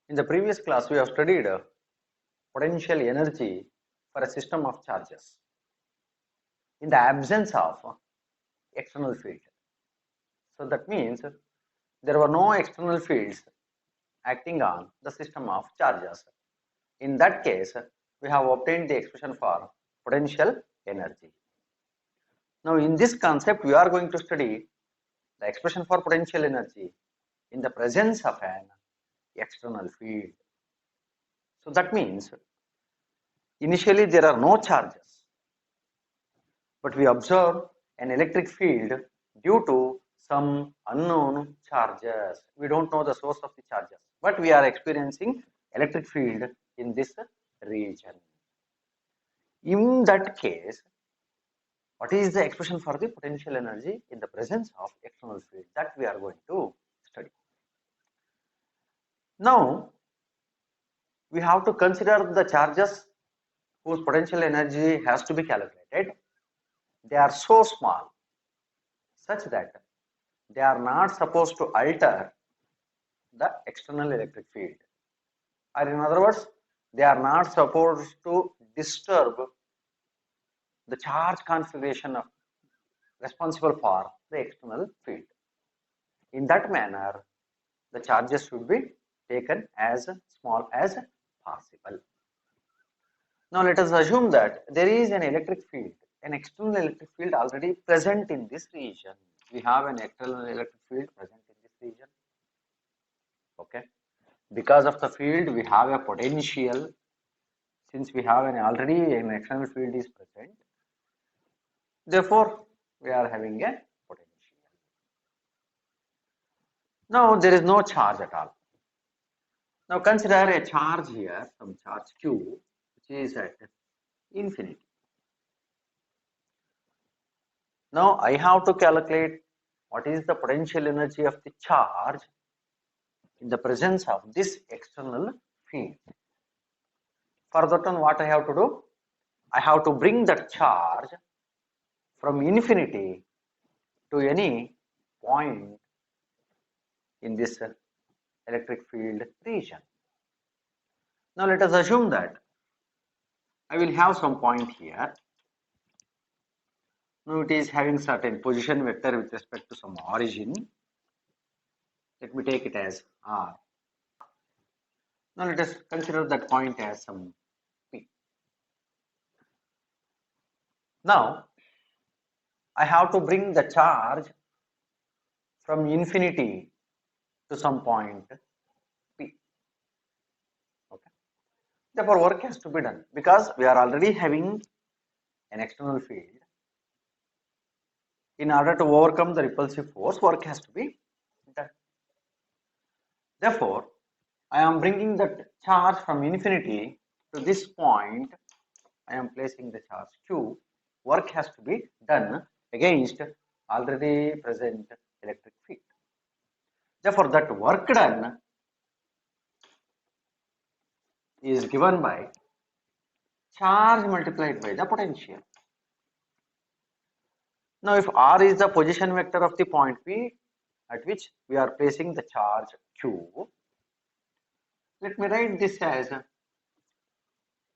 In the previous class, we have studied potential energy for a system of charges in the absence of external field. So that means there were no external fields acting on the system of charges. In that case, we have obtained the expression for potential energy. Now, in this concept, we are going to study the expression for potential energy in the presence of an external field. So that means initially there are no charges, but we observe an electric field due to some unknown charges. We don't know the source of the charges, but we are experiencing electric field in this region. In that case, what is the expression for the potential energy in the presence of external field? That we are going to study. Now, we have to consider the charges whose potential energy has to be calculated. They are so small such that they are not supposed to alter the external electric field, or in other words, they are not supposed to disturb the charge configuration of responsible for the external field. In that manner, the charges should be taken as small as possible. Now let us assume that there is an electric field, an external electric field already present in this region. We have an external electric field present in this region. Okay. Because of the field, we have a potential. Since we have already an external field is present, therefore we are having a potential. Now there is no charge at all. Now consider a charge here, some charge Q, which is at infinity. Now I have to calculate what is the potential energy of the charge in the presence of this external field. For that one, what I have to do? I have to bring that charge from infinity to any point in this electric field region. Now let us assume that I will have some point here. Now it is having certain position vector with respect to some origin. Let me take it as R. Now let us consider that point as some P. Now I have to bring the charge from infinity to some point P. Okay. Therefore, work has to be done because we are already having an external field. In order to overcome the repulsive force, work has to be done. Therefore, I am bringing the charge from infinity to this point. I am placing the charge Q. Work has to be done against already present electric field. Therefore, that work done is given by charge multiplied by the potential. Now, if R is the position vector of the point P at which we are placing the charge Q, let me write this as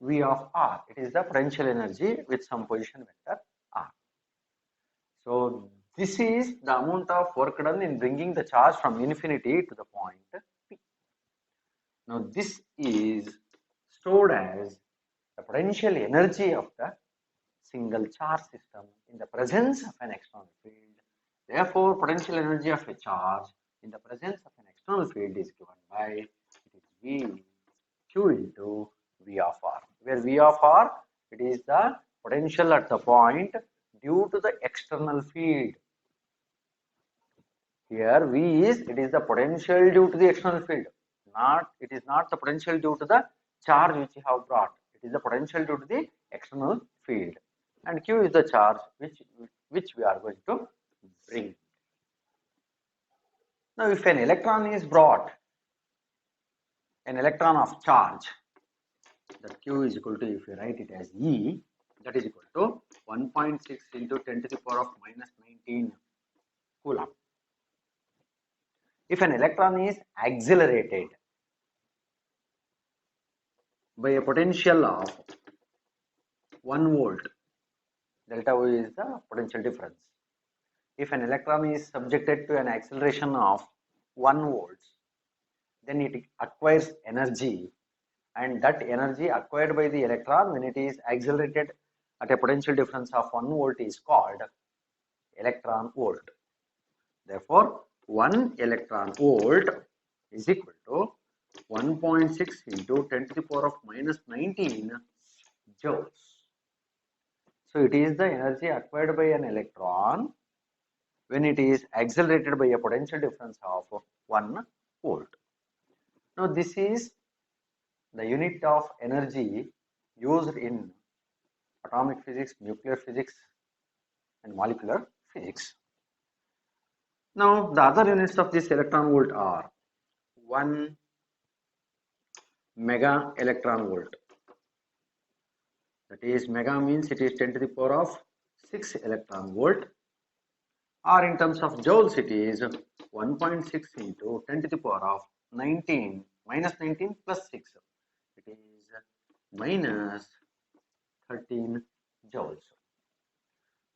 V of R. It is the potential energy with some position vector R. So, this is the amount of work done in bringing the charge from infinity to the point P. Now, this is stored as the potential energy of the single charge system in the presence of an external field. Therefore, potential energy of a charge in the presence of an external field is given by V Q into V of R, where V of R, it is the potential at the point due to the external field. Here V is, it is the potential due to the external field. It is not the potential due to the charge which you have brought. It is the potential due to the external field. And Q is the charge which we are going to bring. Now, if an electron is brought, an electron of charge, that Q is equal to, if you write it as E, that is equal to 1.6 into 10 to the power of minus 19 coulomb. If an electron is accelerated, by a potential of 1 volt. Delta V is the potential difference. If an electron is subjected to an acceleration of 1 volts, then it acquires energy, and that energy acquired by the electron when it is accelerated at a potential difference of 1 volt is called electron volt. Therefore, 1 electron volt is equal to 1.6 into 10 to the power of minus 19 joules. So it is the energy acquired by an electron when it is accelerated by a potential difference of 1 volt. Now this is the unit of energy used in atomic physics, nuclear physics and molecular physics. Now the other units of this electron volt are 1 mega electron volt. That is, mega means it is 10 to the power of 6 electron volt, or in terms of joules it is 1.6 into 10 to the power of 19 minus 19 plus 6. It is minus 13 joules.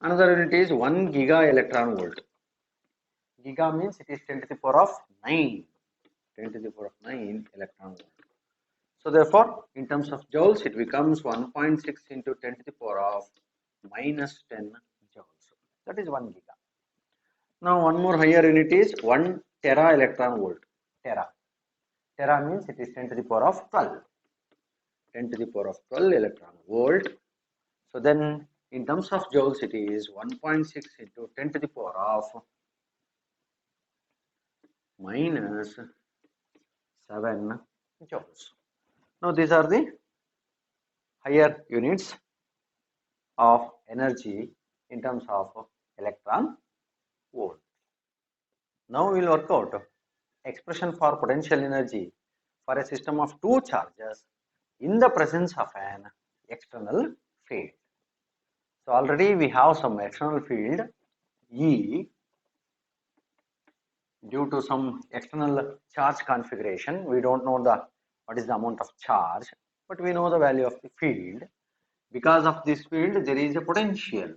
Another unit is 1 giga electron volt. Giga means it is 10 to the power of 9. 10 to the power of 9 electron volt. So therefore, in terms of joules, it becomes 1.6 into 10 to the power of minus 10 joules. That is 1 giga. Now one more higher unit is 1 tera electron volt. Tera. Tera means it is 10 to the power of 12. 10 to the power of 12 electron volt. So then in terms of joules, it is 1.6 into 10 to the power of minus 7 joules. Now these are the higher units of energy in terms of electron volt. Now we will work out expression for potential energy for a system of two charges in the presence of an external field. So already we have some external field E due to some external charge configuration. We don't know what is the amount of charge, but we know the value of the field. Because of this field, there is a potential,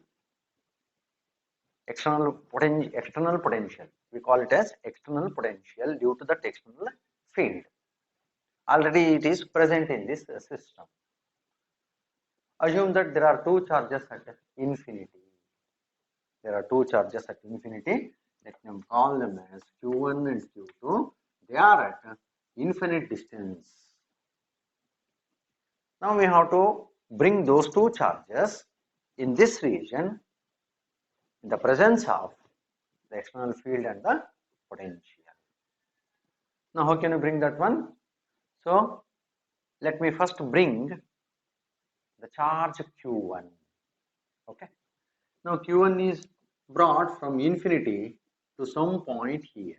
external potential. We call it as external potential due to that external field. Already it is present in this system. Assume that there are two charges at infinity. There are two charges at infinity. Let them call them as Q1 and Q2. They are at infinite distance. Now we have to bring those two charges in this region in the presence of the external field and the potential. Now how can you bring that one? So let me first bring the charge Q1. Okay. Now Q1 is brought from infinity to some point here.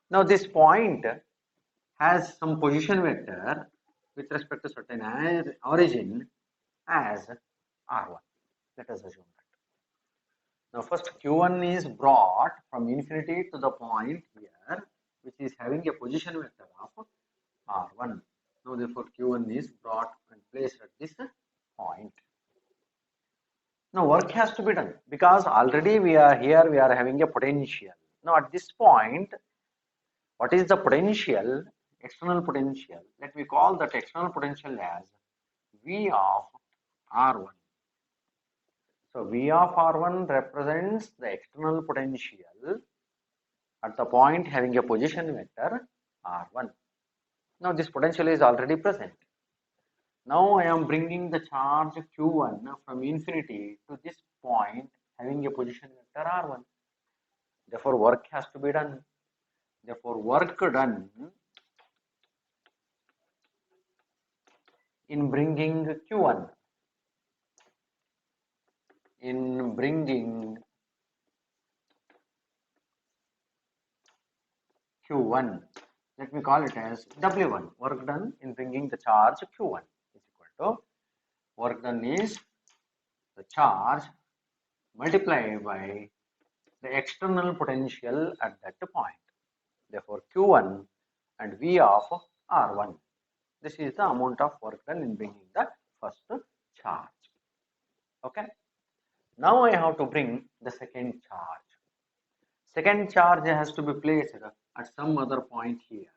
Now this point has some position vector with respect to certain origin as R1. Let us assume that. Now first Q1 is brought from infinity to the point here which is having a position vector of R1. Now therefore Q1 is brought and placed at this point. Now work has to be done because already we are having a potential. Now at this point, what is the potential? External potential. Let me call that external potential as V of R1. So V of R1 represents the external potential at the point having a position vector R1. Now this potential is already present. Now I am bringing the charge Q1 from infinity to this point having a position vector R1. Therefore work has to be done. Therefore work done in bringing Q1, let me call it as W1. Work done in bringing the charge Q1 is equal to work done is the charge multiplied by the external potential at that point. Therefore Q1 and V of R1. This is the amount of work done in bringing the first charge. Okay. Now I have to bring the second charge. Second charge has to be placed at some other point here,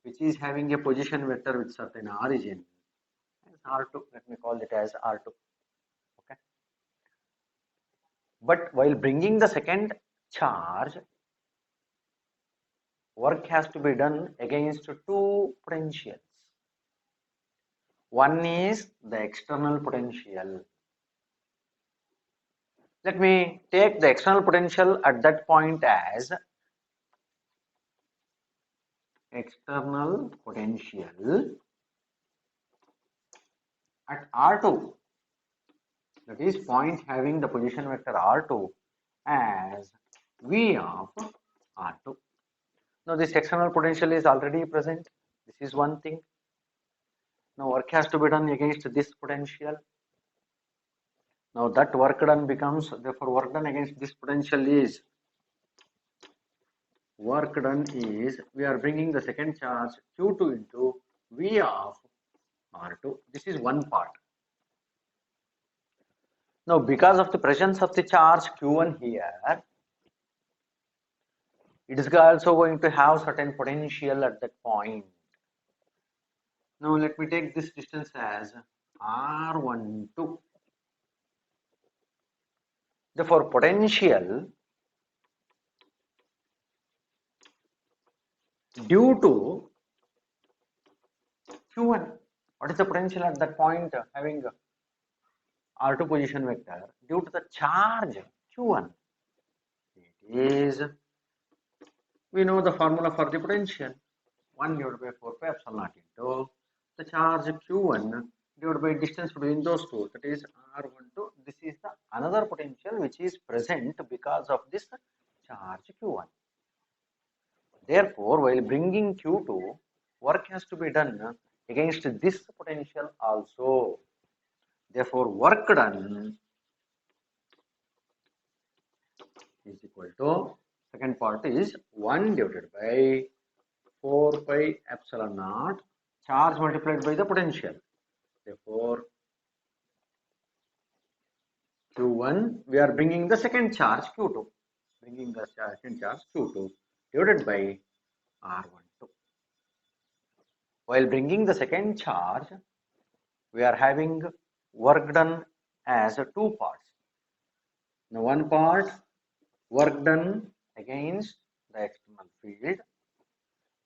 which is having a position vector with certain origin as R2. Let me call it as R2. Okay. But while bringing the second charge, work has to be done against two potentials. One is the external potential. Let me take the external potential at that point as external potential at R2, that is point having the position vector R2 as V of R2. Now this external potential is already present. This is one thing. Now work has to be done against this potential. Now that work done becomes, therefore work done against this potential is, work done is, we are bringing the second charge Q2 into V of R2. This is one part. Now because of the presence of the charge Q1 here, it is also going to have certain potential at that point. Now let me take this distance as R12. Therefore potential due to Q1. What is the potential at that point having R2 position vector due to the charge Q1? It is, we know the formula for the potential, 1 divided by 4 pi epsilon naught into the charge Q1 divided by distance between those two, that is R12. This is the another potential which is present because of this charge Q1. Therefore, while bringing Q2, work has to be done against this potential also. Therefore, work done is equal to, second part is 1 divided by 4 pi epsilon naught, charge multiplied by the potential. Therefore, Q1, we are bringing the second charge Q2, bringing the second charge Q2 divided by R12. While bringing the second charge, we are having work done as two parts. Now one part, work done against the external field.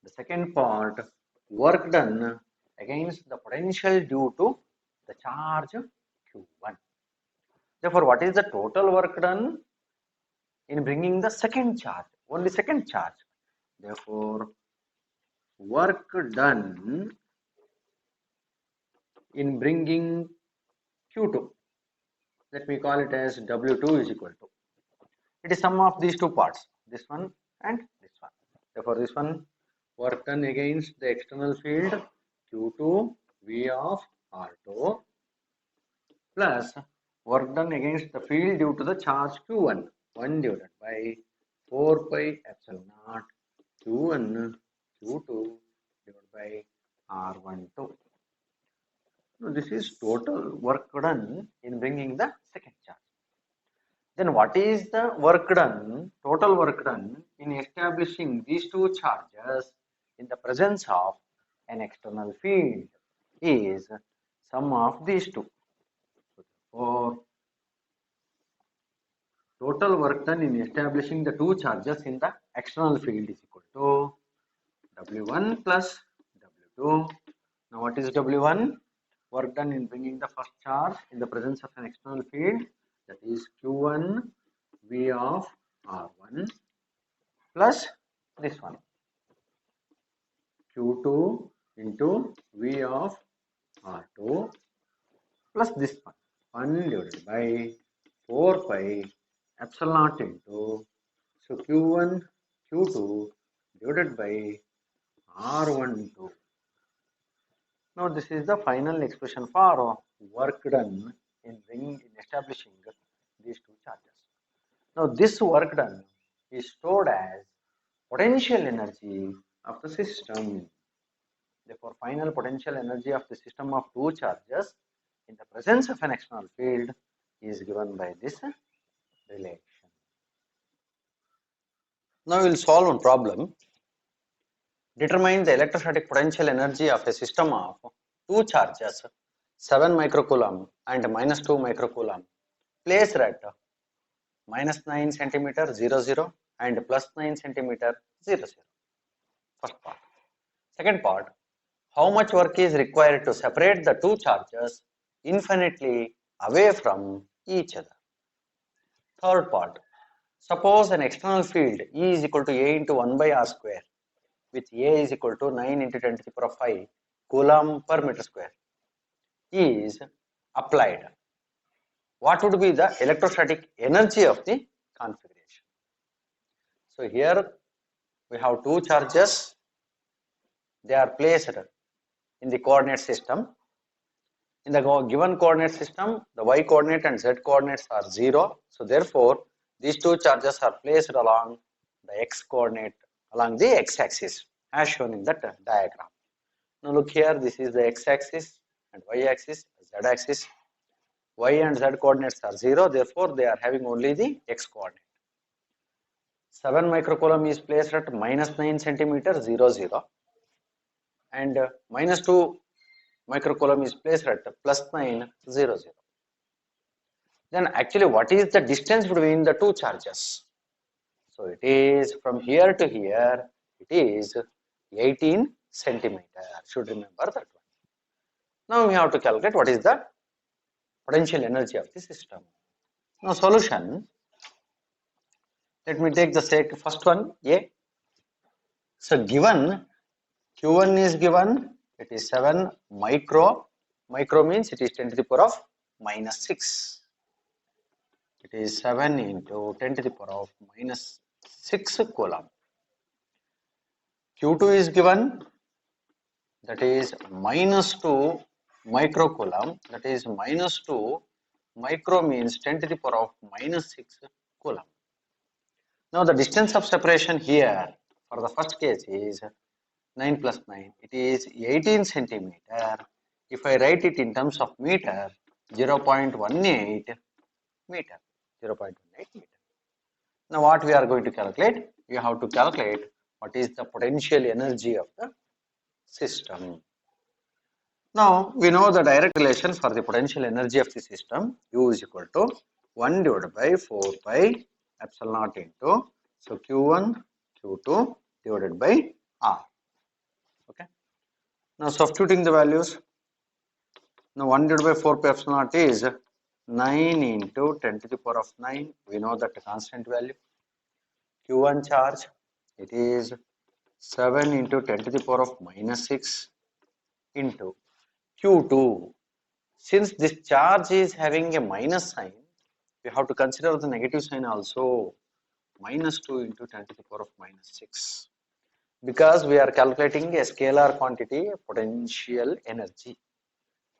The second part, work done against the potential due to the charge Q1. Therefore, what is the total work done in bringing the second charge? Only second charge. Therefore, work done in bringing Q2, let me call it as W2 is equal to, it is sum of these two parts, this one and this one. Therefore, this one, work done against the external field Q2 V of R2 plus work done against the field due to the charge Q1, 1 divided by 4 pi epsilon naught Q1 Q2 divided by R12. Now, this is total work done in bringing the second charge. Then what is the work done, total work done in establishing these two charges in the presence of an external field is sum of these two. So, total work done in establishing the two charges in the external field is equal to W1 plus W2. Now what is W1? Work done in bringing the first charge in the presence of an external field, that is Q1 V of R1 plus this one Q2 into V of R2 plus this one 1 divided by 4 pi epsilon naught into, so Q1 Q2 divided by R12. Now this is the final expression for work done in establishing these two charges. Now this work done is stored as potential energy of the system. Therefore, final potential energy of the system of two charges in the presence of an external field is given by this relation. Now we will solve one problem. Determine the electrostatic potential energy of a system of two charges 7 microcoulomb and minus 2 microcoulomb placed at minus 9 centimeter 00 and plus 9 centimeter 00. First part. Second part, how much work is required to separate the two charges infinitely away from each other. Third part, suppose an external field E is equal to A into 1 by R square with A is equal to 9 into 10 to the power of 5 coulomb per meter square is applied. What would be the electrostatic energy of the configuration? So here we have two charges, they are placed in the coordinate system. In the given coordinate system, the y coordinate and z coordinates are 0. So therefore, these two charges are placed along the x coordinate, along the x axis as shown in that diagram. Now look here, this is the x axis and y axis, z axis. Y and z coordinates are 0, therefore they are having only the x coordinate. 7 microcoulomb is placed at minus 9 centimeter 00 and minus 2 microcoulomb is placed at plus 9 00. Then actually what is the distance between the two charges? So it is from here to here, it is 18 centimeter. Should remember that one. Now we have to calculate what is the potential energy of the system. Now solution, let me take the first one, A. So given Q1 is given, it is 7 micro means it is 10 to the power of minus 6. It is 7 into 10 to the power of minus 6 coulomb. Q2 is given, that is minus 2 microcoulomb, that is minus 2 micro means 10 to the power of minus 6 coulomb. Now the distance of separation here for the first case is 9 plus 9, it is 18 centimeter. If I write it in terms of meter, 0.18 meter, 0.18 meter. Now what we are going to calculate? You have to calculate what is the potential energy of the system. Now we know the direct relation for the potential energy of the system, U is equal to 1 divided by 4 pi epsilon naught into, so Q1, Q2 divided by R. Okay. Now substituting the values, now 1 divided by 4 pi epsilon naught is 9 into 10 to the power of 9, we know that constant value. Q1 charge, it is 7 into 10 to the power of minus 6 into Q2. Since this charge is having a minus sign, we have to consider the negative sign also, minus 2 into 10 to the power of minus 6. Because we are calculating a scalar quantity, potential energy.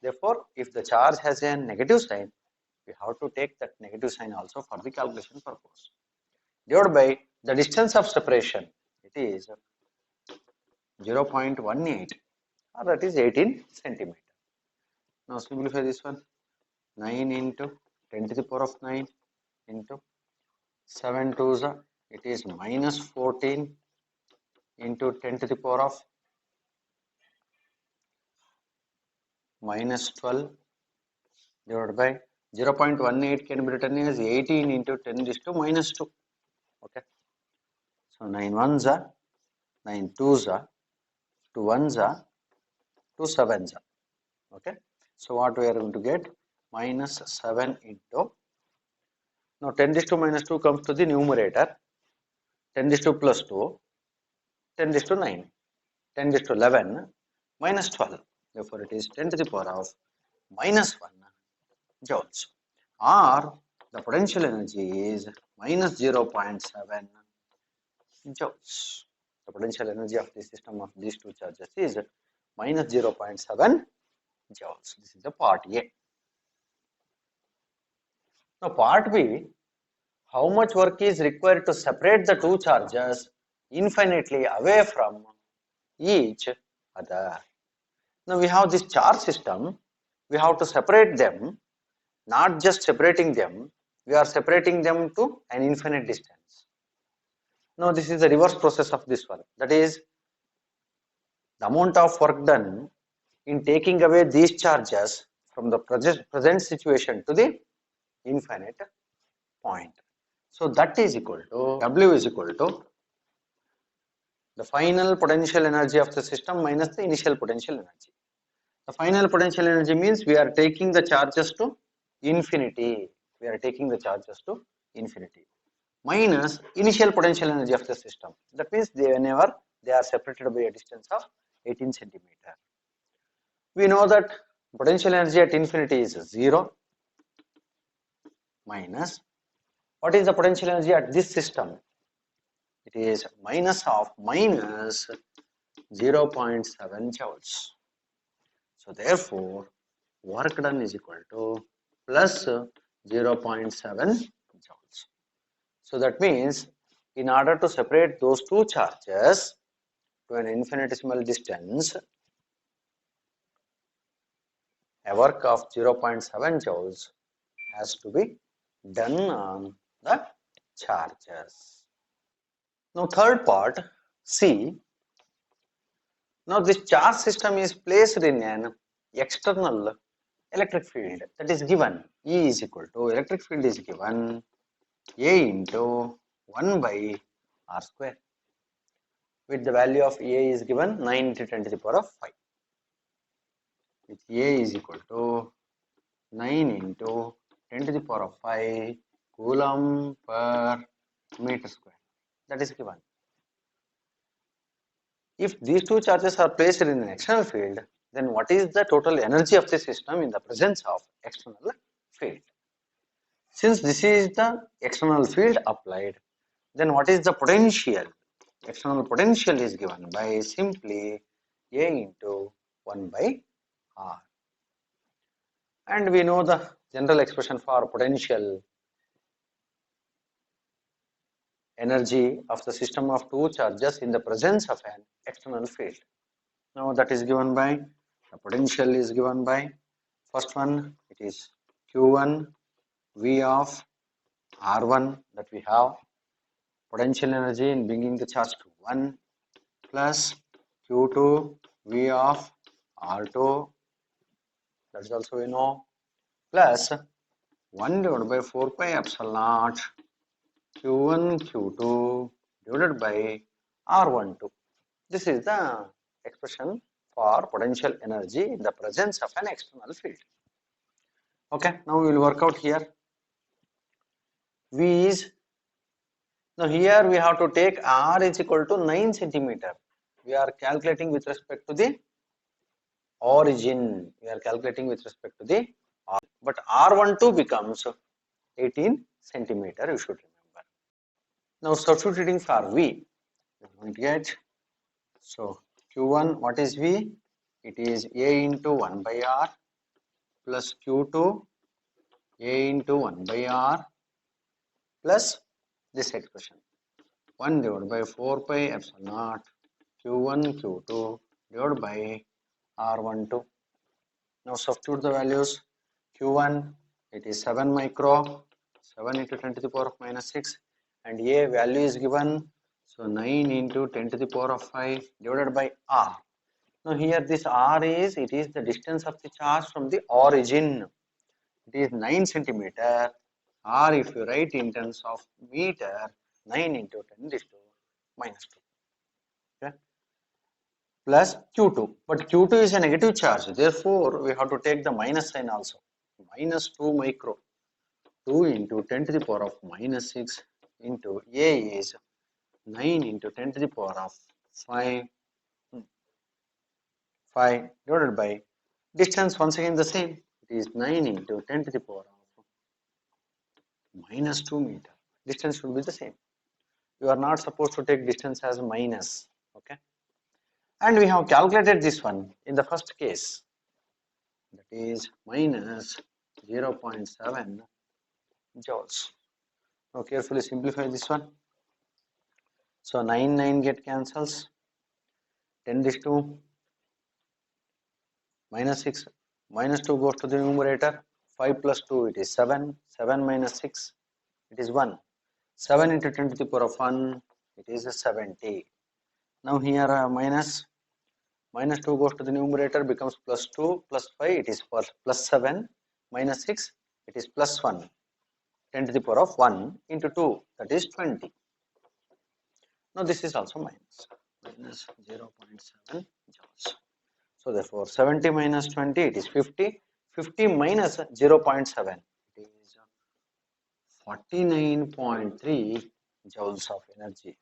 Therefore, if the charge has a negative sign, we have to take that negative sign also for the calculation purpose. Divided by the distance of separation, it is 0.18 or that is 18 centimeter. Now simplify this one, 9 into 10 to the power of 9 into 7 2s, it is minus 14 into 10 to the power of minus 12 divided by 0.18 can be written as 18 into 10 raised to minus 2. Okay. So 9 1s are, 9 2s are, 2 1s are, 2 7s are. Okay. So what we are going to get? Minus 7 into, now 10 raised to minus 2 comes to the numerator, 10 raised to plus 2, 10 raised to 9, 10 raised to 11, minus 12. Therefore, it is 10 to the power of minus 1 joules. Or the potential energy is minus 0.7 joules. The potential energy of the system of these two charges is minus 0.7 joules. This is the part A. Now part B, how much work is required to separate the two charges infinitely away from each other. Now we have this charge system, we have to separate them, not just separating them, we are separating them to an infinite distance. Now this is the reverse process of this one, that is the amount of work done in taking away these charges from the present situation to the infinite point. So that is equal to W is equal to the final potential energy of the system minus the initial potential energy. The final potential energy means we are taking the charges to infinity. We are taking the charges to infinity minus initial potential energy of the system. That means whenever they are separated by a distance of 18 centimeter. We know that potential energy at infinity is 0 minus what is the potential energy at this system? It is minus 0.7 joules. So therefore, work done is equal to plus 0.7 joules. So that means in order to separate those two charges to an infinitesimal distance, a work of 0.7 joules has to be done on the charges. Now third part, C. Now this charge system is placed in an external electric field that is given. E is equal to electric field is given A into 1 by R square, with the value of A is given 9 into 10 to the power of 5, with A is equal to 9 into 10 to the power of 5 coulomb per meter square, that is given. If these two charges are placed in an external field, then what is the total energy of the system in the presence of external field? Since this is the external field applied, then what is the potential? External potential is given by simply A into 1 by R. And we know the general expression for potential energy of the system of two charges in the presence of an external field. Now that is given by, the potential is given by, first one it is Q1 V of R1 that we have, potential energy in bringing the charge to 1 plus Q2 V of R2, that is also we know, plus 1 divided by 4 pi epsilon naught Q1 Q2 divided by R12. This is the expression for potential energy in the presence of an external field. Okay, now we will work out here. V is, now here we have to take R is equal to 9 centimeter. We are calculating with respect to the origin. We are calculating with respect to the origin. But R12 becomes 18 centimeter, you should remember. Now substituting for V, we are going to get, so Q1, what is V? It is A into 1 by R plus Q2 A into 1 by R plus this expression 1 divided by 4 pi epsilon naught Q1 Q2 divided by R12. Now substitute the values. Q1 it is 7 micro, 7 into 10 to the power of minus 6, and A value is given, so 9 into 10 to the power of 5 divided by R. Now here this R is, it is the distance of the charge from the origin. It is 9 centimeter, or if you write in terms of meter, 9 into 10 raised to minus 2. Okay. Plus Q2, but Q2 is a negative charge, therefore we have to take the minus sign also. Minus 2 micro, 2 into 10 to the power of minus 6 into A is 9 into 10 to the power of 5 divided by distance, once again the same, it is 9 into 10 to the power of minus 2 meter. Distance should be the same. You are not supposed to take distance as minus. Okay. And we have calculated this one in the first case, that is minus 0.7 joules. Now carefully simplify this one. So 9 get cancels, 10 raised to minus 6, minus 2 goes to the numerator, 5 plus 2 it is 7, 7 minus 6 it is 1, 7 into 10 to the power of 1 it is 70. Now here minus 2 goes to the numerator, becomes plus 2 plus 5 it is plus 7, minus 6 it is plus 1, 10 to the power of 1 into 2 that is 20. Now this is also minus 0.7 joules. So therefore 70 minus 20 it is 50, 50 minus 0.7 it is 49.3 joules of energy.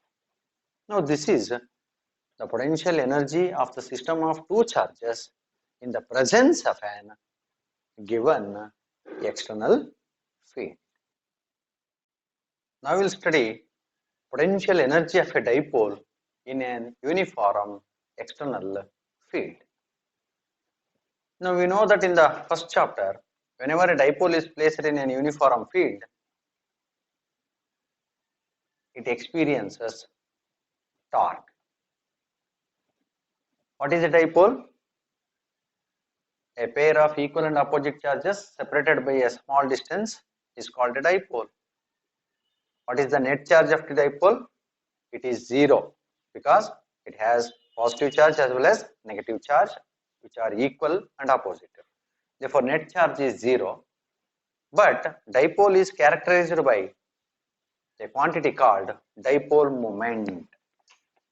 Now this is the potential energy of the system of two charges in the presence of an given external field. Now we will study potential energy of a dipole in an uniform external field. Now we know that in the first chapter, whenever a dipole is placed in an uniform field, it experiences torque. What is a dipole? A pair of equal and opposite charges separated by a small distance is called a dipole. What is the net charge of the dipole? It is 0 because it has positive charge as well as negative charge which are equal and opposite. Therefore, net charge is 0, but dipole is characterized by a quantity called dipole moment,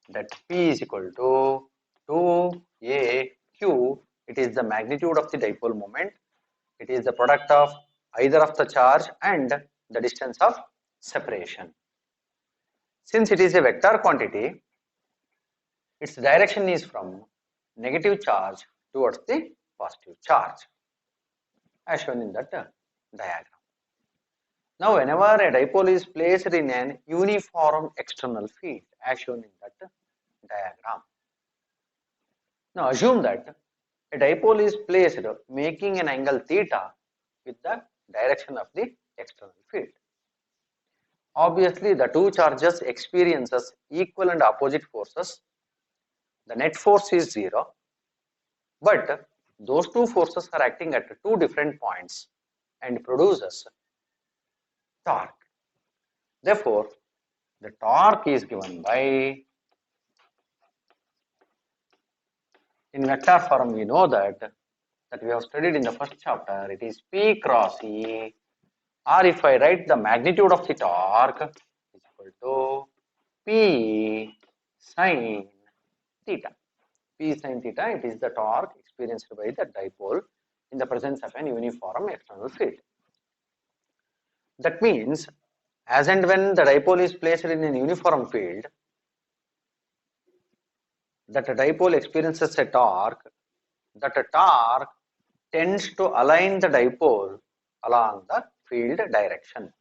that P is equal to 2AQ. It is the magnitude of the dipole moment. It is the product of either of the charge and the distance of separation. Since it is a vector quantity, its direction is from negative charge towards the positive charge, as shown in that diagram. Now, whenever a dipole is placed in an uniform external field, as shown in that diagram. Now, assume that a dipole is placed making an angle theta with the direction of the external field. Obviously, the two charges experiences equal and opposite forces. The net force is 0, but those two forces are acting at two different points and produces torque. Therefore, the torque is given by, in vector form we know that we have studied in the first chapter, it is P cross E, or if I write the magnitude of the torque is equal to P sin theta. P sin theta, it is the torque experienced by the dipole in the presence of an uniform external field. That means, as and when the dipole is placed in an uniform field, that a dipole experiences a torque, that a torque tends to align the dipole along the field direction.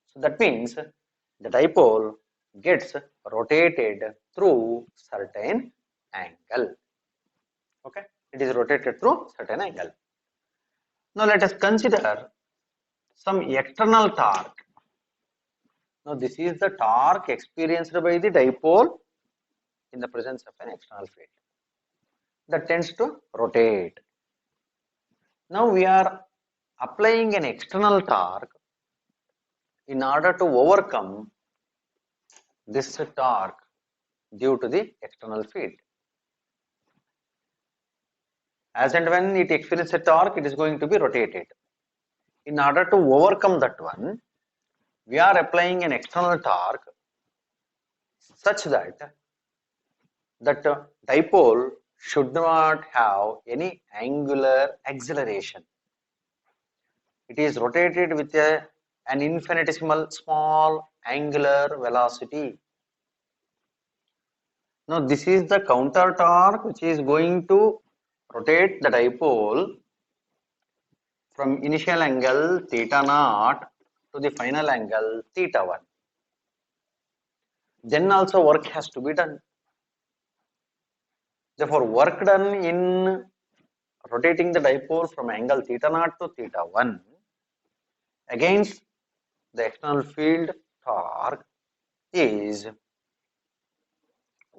So that means the dipole gets rotated through certain angle. Okay, it is rotated through certain angle. Now let us consider some external torque. Now this is the torque experienced by the dipole in the presence of an external field that tends to rotate. Now we are applying an external torque in order to overcome this torque due to the external field. As and when it experiences a torque, it is going to be rotated. In order to overcome that one, we are applying an external torque such that dipole should not have any angular acceleration. It is rotated with an infinitesimal small angular velocity. Now this is the counter torque which is going to rotate the dipole from initial angle theta naught to the final angle theta 1. Then also work has to be done. Therefore, work done in rotating the dipole from angle theta naught to theta 1 against the external field torque is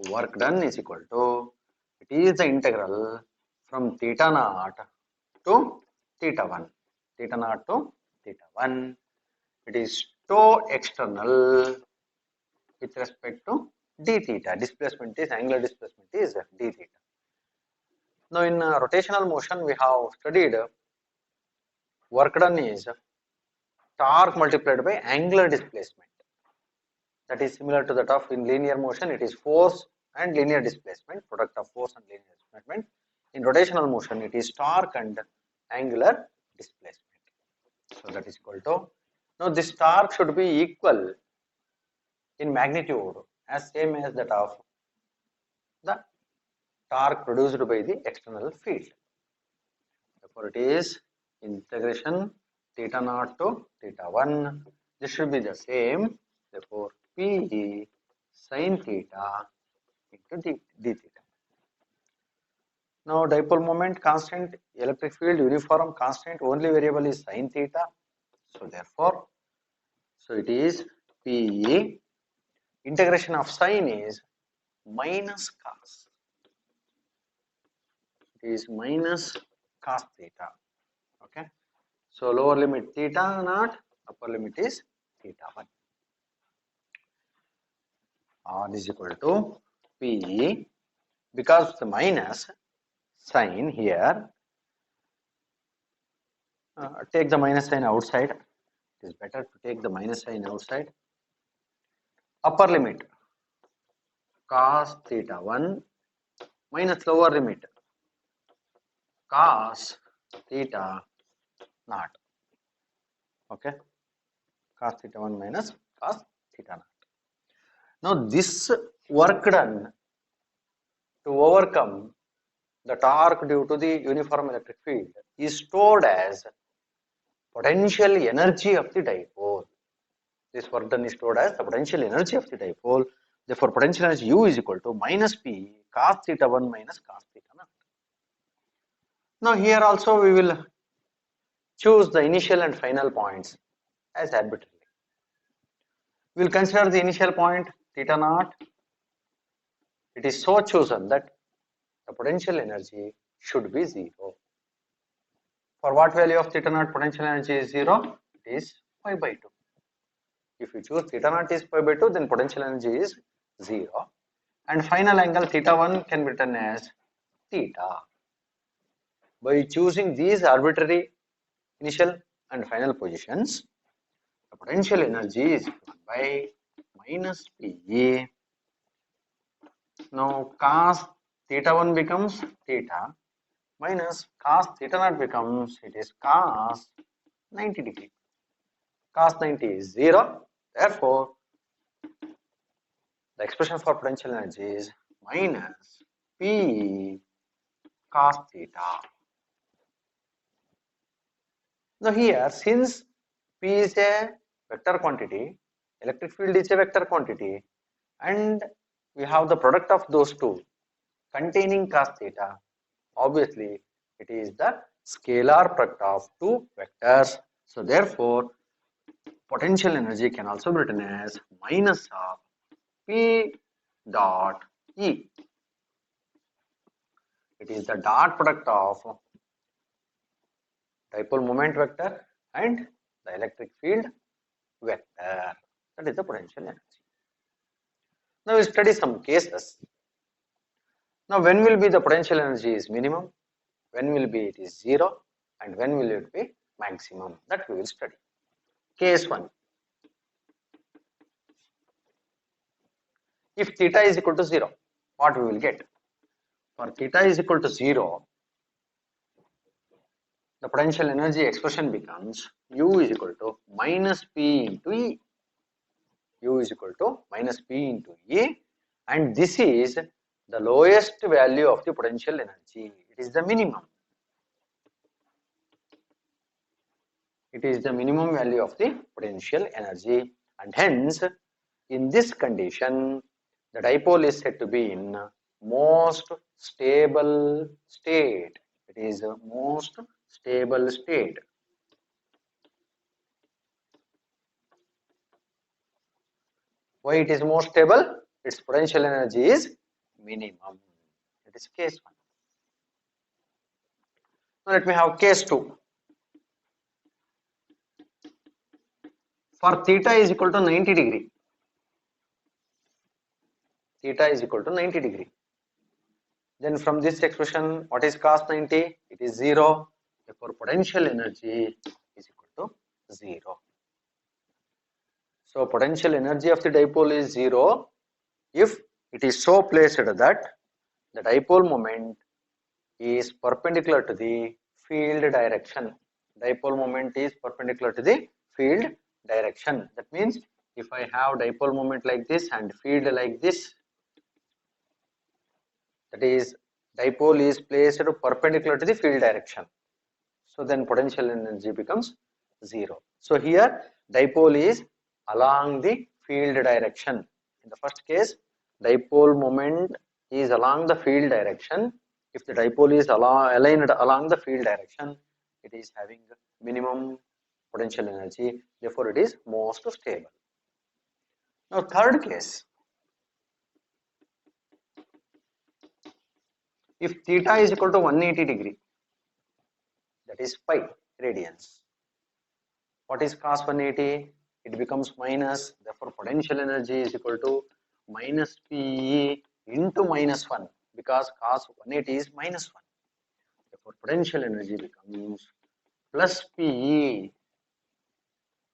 work done is equal to, it is the integral from theta naught to theta 1. Theta naught to theta 1. It is tau external with respect to d theta. Displacement is, angular displacement is d theta. Now in rotational motion we have studied work done is torque multiplied by angular displacement. That is similar to that of in linear motion, it is force and linear displacement, product of force and linear displacement. In rotational motion, it is torque and angular displacement. So that is equal to, now this torque should be equal in magnitude as same as that of the torque produced by the external field. Therefore, it is integration theta naught to theta 1. This should be the same. Therefore, P sin theta into d theta. Now, dipole moment constant, electric field uniform constant, only variable is sin theta. So, therefore, so it is P integration of sin is minus cos. It is minus cos theta. Okay. So, lower limit theta naught, upper limit is theta 1. R is equal to P, because the minus sign here, take the minus sign outside. It is better to take the minus sign outside. Upper limit cos theta 1 minus lower limit cos theta naught. Okay, cos theta 1 minus cos theta naught. Now this work done to overcome the torque due to the uniform electric field is stored as potential energy of the dipole. This work done is stored as the potential energy of the dipole. Therefore, potential energy U is equal to minus P cos theta 1 minus cos theta naught. Now here also we will choose the initial and final points as arbitrary. We will consider the initial point theta naught. It is so chosen that the potential energy should be 0. For what value of theta naught potential energy is 0? It is pi by 2. If you choose theta naught is pi by 2, then potential energy is 0. And final angle theta 1 can be written as theta. By choosing these arbitrary initial and final positions, the potential energy is 1 by minus P. Now cos theta 1 becomes theta minus cos theta naught becomes, it is cos 90 degree. Cos 90 is 0. Therefore, the expression for potential energy is minus P cos theta. Now here, since P is a vector quantity, electric field is a vector quantity, and we have the product of those two containing cos theta, obviously it is the scalar product of two vectors. So therefore, potential energy can also be written as minus of P dot E. It is the dot product of dipole moment vector and the electric field vector. That is the potential energy. Now we study some cases. Now when will be the potential energy is minimum, when will be it is 0, and when will it be maximum, that we will study. Case 1. If theta is equal to 0, what we will get? For theta is equal to 0, the potential energy expression becomes U is equal to minus P into E. U is equal to minus P into E, and this is the lowest value of the potential energy. It is the minimum. It is the minimum value of the potential energy, and hence in this condition the dipole is said to be in most stable state. It is a most stable state. Why it is most stable? Its potential energy is minimum. It is case 1. Now let me have case 2. For theta is equal to 90 degree. Theta is equal to 90 degree. Then from this expression, what is cos 90? It is 0. Therefore, potential energy is equal to 0. So, potential energy of the dipole is 0 if it is so placed that the dipole moment is perpendicular to the field direction. Dipole moment is perpendicular to the field direction. That means if I have dipole moment like this and field like this, that is dipole is placed perpendicular to the field direction. So then potential energy becomes 0. So here dipole is along the field direction. In the first case, dipole moment is along the field direction. If the dipole is aligned along the field direction, it is having minimum potential energy. Therefore, it is most stable. Now, third case, if theta is equal to 180 degree, that is pi radians. What is cos 180? It becomes minus, therefore potential energy is equal to minus PE into minus 1 because cos 180 is minus 1. Therefore potential energy becomes plus PE.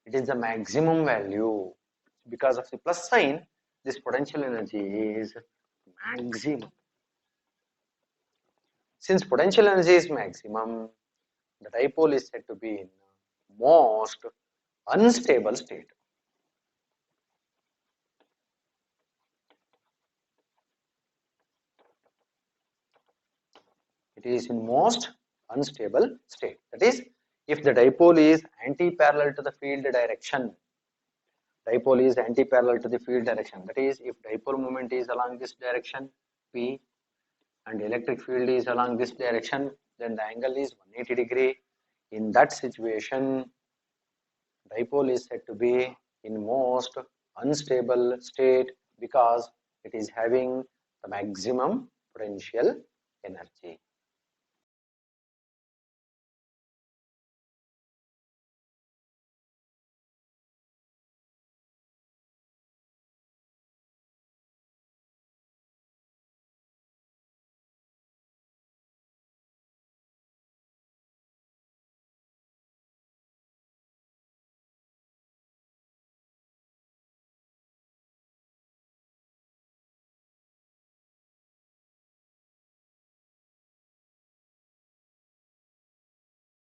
It is the maximum value. Because of the plus sign, this potential energy is maximum. Since potential energy is maximum, the dipole is said to be in most unstable state. It is in most unstable state. That is, if the dipole is anti-parallel to the field direction, dipole is anti-parallel to the field direction. That is, if dipole moment is along this direction, P, and electric field is along this direction, then the angle is 180 degree. In that situation, dipole is said to be in most unstable state because it is having the maximum potential energy.